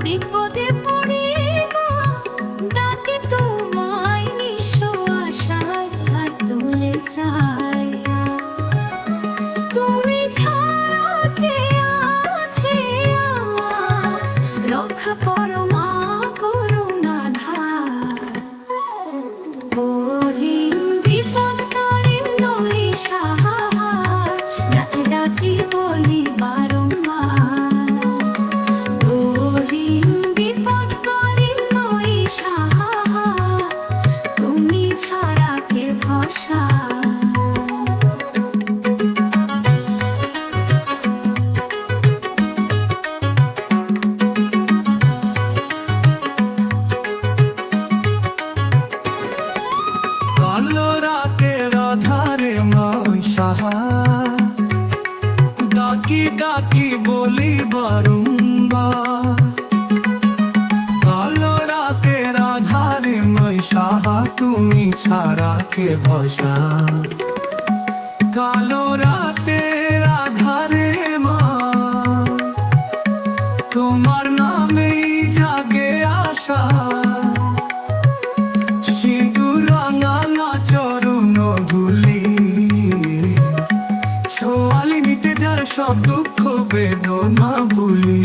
বিপদে পড়ে মা ডাকে তোমায়, নিঃস্ব আশায় হাত তুলে চাই। তুমি ছাড়া কে আছে আমার, রক্ষা করো মা করুণাধার। হরিণ বিপদ তারিণ নই সাহার, ডাকি ডাকি বলি বারংবার। হরিণ বিপদ তারিণ নই সাহার, তুমি ছাড়া কে ভরসা। কালো রাতের আধারে মই সাহার, ডাকি ডাকি বলি বারংবার। কালো রাতের আধারে মই সাহা, তুমি ছাড়া কে ভরসা। কালো রাতের আধারে মা, তোমার নামেই জাগে আশা। সিঁদুর রাঙালা চরণ ধুলি, ছোঁয়ালি মিটে যার সব দুঃখ বেদনা ভুলি।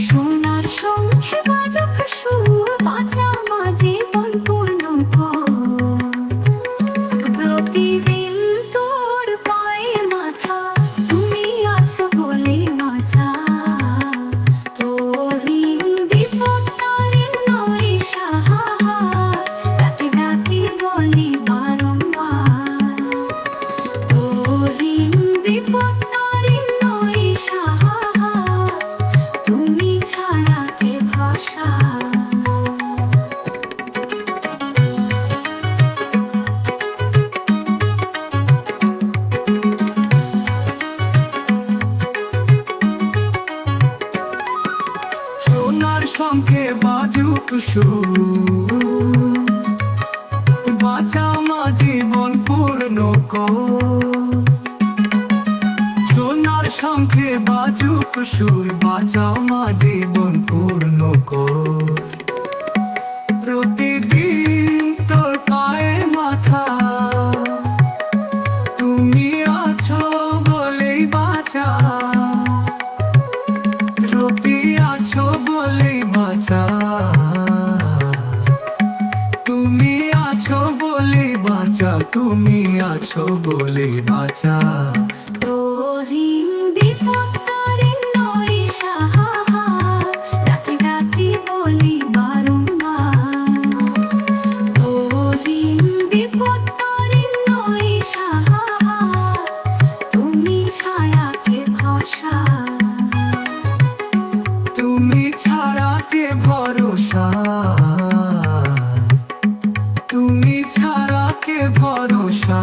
সোনার শঙ্খে বাজক সুর, বাঁচা মা জীবন পূর্ণ কর। প্রতিদিন তোর পায়ে মাথা, তুমি আছো বলে বাঁচা। হরিণ বিপদ তারিণ নই সাহার, ডাকি ডাকি বলি বারংবার। হরিণ বিপদ তারিণ নই সাহার, তুমি ছাড়া কে ভরসা। সোনার শঙ্খে বাজুক সুর, বাঁচা মা জীবন পূর্ণ কর। সোনার শঙ্খে বাজুক সুর, বাঁচাও মা জীবন পূর্ণ কর। প্রতিদিন তোর পায়ে মাথা, তুমি আছো বলেই বাঁচা। রবি আছো বলেই বাঁচা, তুমি আছো বলে বাঁচা, তুমি আছো বলে বাঁচা। হরিণ বিপদ তারিণ নই সাহার, ডাকি ডাকি বলি বারংবার। হরিণ বিপদ তারিণ নই সাহার, তুমি ছাড়া কে ভরসা। তুমি ছাড়া কে ভরসা, তুমি ছাড়া কে ভরসা।